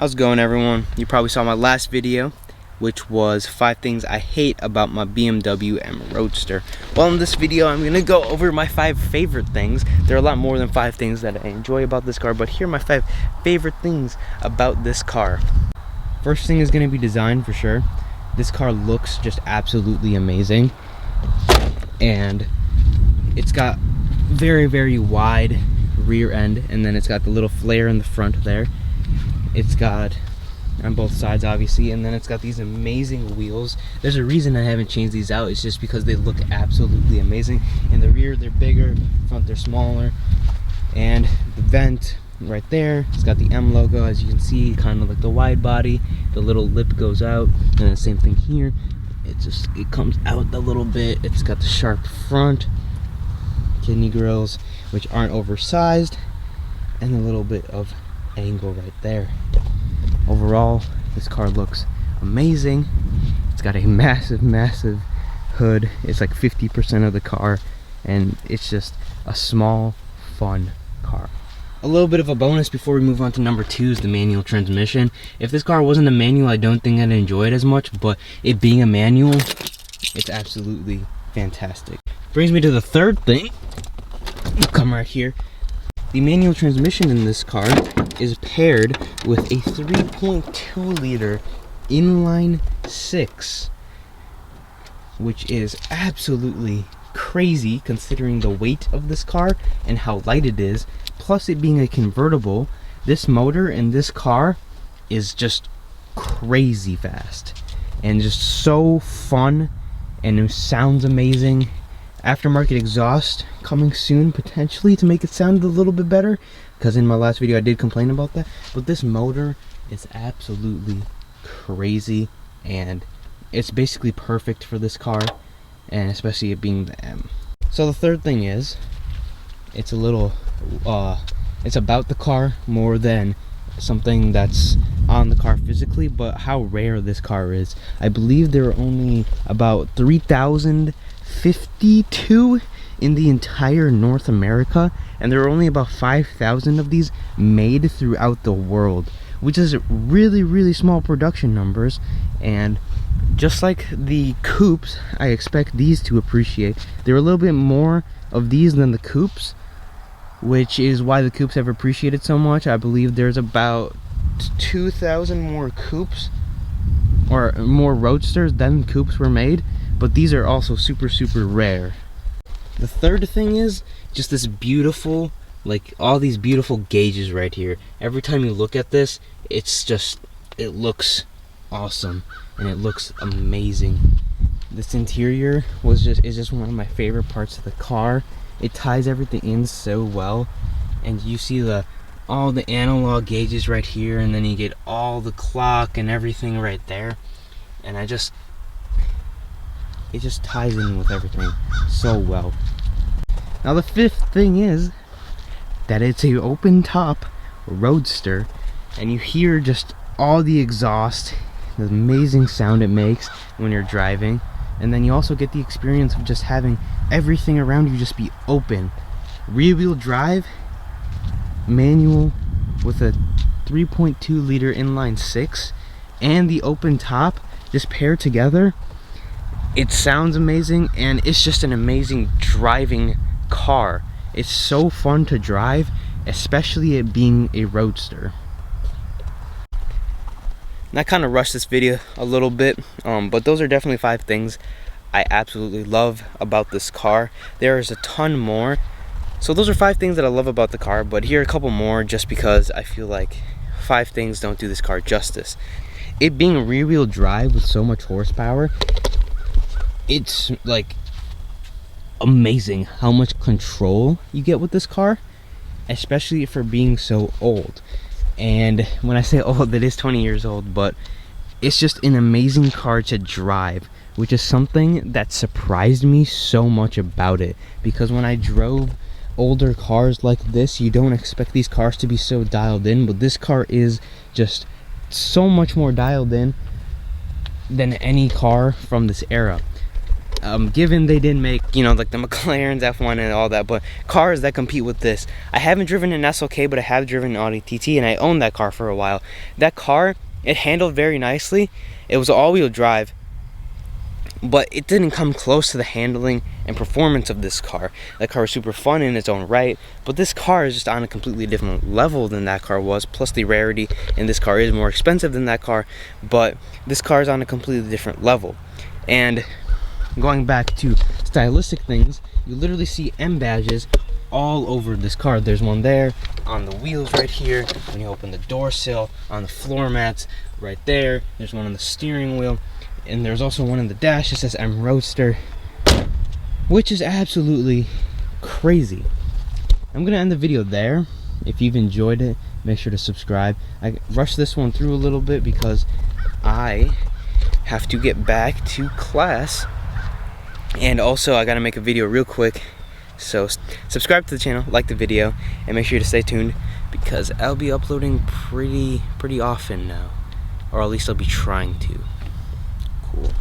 How's it going, everyone? You probably saw my last video, which was 5 things I hate about my BMW and Roadster. Well, in this video I'm gonna go over my 5 favorite things. There are a lot more than 5 things that I enjoy about this car, but here are my 5 favorite things about this car. First thing is gonna be design, for sure. This car looks just absolutely amazing, and it's got very wide rear end, and then it's got the little flare in the front there. It's got on both sides, obviously, and then it's got these amazing wheels. There's a reason I haven't changed these out. It's just because they look absolutely amazing. In the rear they're bigger, front they're smaller, and the vent right there, it's got the M logo, as you can see, kind of like the wide body. The little lip goes out, and the same thing here. It comes out a little bit. It's got the sharp front kidney grills, which aren't oversized, and a little bit of angle right there. Overall, this car looks amazing. It's got a massive hood. It's like 50% of the car, and it's just a small, fun car. A little bit of a bonus before we move on to number 2 is the manual transmission. If this car wasn't a manual, I don't think I'd enjoy it as much, but it being a manual, it's absolutely fantastic. Brings me to the third thing. We'll come right here. The manual transmission in this car is paired with a 3.2 liter inline 6, which is absolutely crazy considering the weight of this car and how light it is. Plus, it being a convertible, this motor in this car is just crazy fast and just so fun, and it sounds amazing. Aftermarket exhaust coming soon, potentially, to make it sound a little bit better, because in my last video I did complain about that. But this motor is absolutely crazy, and it's basically perfect for this car, and especially it being the M. So the third thing is, it's a little it's about the car more than something that's on the car physically, but how rare this car is. I believe there are only about 3,052 in the entire North America, and there are only about 5,000 of these made throughout the world, which is really small production numbers. And just like the coupes, I expect these to appreciate. There are a little bit more of these than the coupes, which is why the coupes have appreciated so much. I believe there's about 2,000 more coupes or more Roadsters than coupes were made, but these are also super rare. The third thing is just this beautiful, like all these beautiful gauges right here. Every time you look at this, it looks awesome and it looks amazing. This interior is just one of my favorite parts of the car. It ties everything in so well, and you see all the analog gauges right here, and then you get all the clock and everything right there, and it just ties in with everything so well. Now the fifth thing is that it's a open top Roadster, and you hear just all the exhaust, the amazing sound it makes when you're driving, and then you also get the experience of just having everything around you just be open. Rear wheel drive, manual with a 3.2 liter inline 6 and the open top just paired together. It sounds amazing, and it's just an amazing driving car. It's so fun to drive, especially it being a Roadster. And I kind of rushed this video a little bit, but those are definitely 5 things I absolutely love about this car. There is a ton more. So those are 5 things that I love about the car, but here are a couple more just because I feel like 5 things don't do this car justice. It being rear wheel drive with so much horsepower, it's like amazing how much control you get with this car, especially for being so old. And when I say old, it is 20 years old, but it's just an amazing car to drive, which is something that surprised me so much about it, because when I drove older cars like this, you don't expect these cars to be so dialed in, but this car is just so much more dialed in than any car from this era. given they didn't make, you know, like the McLarens, F1 and all that, but cars that compete with this. I haven't driven an SLK, but I have driven an Audi TT, and I owned that car for a while. That car, it handled very nicely. It was all-wheel drive, but it didn't come close to the handling and performance of this car. That car was super fun in its own right, but this car is just on a completely different level than that car was. Plus the rarity in this car is more expensive than that car, but this car is on a completely different level. And going back to stylistic things, you literally see M badges all over this car. There's one there on the wheels right here when you open the door sill, on the floor mats right there. There's one on the steering wheel, and there's also one in the dash that says M Roadster, which is absolutely crazy. I'm gonna end the video there. If you've enjoyed it, make sure to subscribe. I rushed this one through a little bit because I have to get back to class, and also I gotta make a video real quick. So subscribe to the channel, like the video, and make sure to stay tuned because I'll be uploading pretty often now, or at least I'll be trying to. Cool.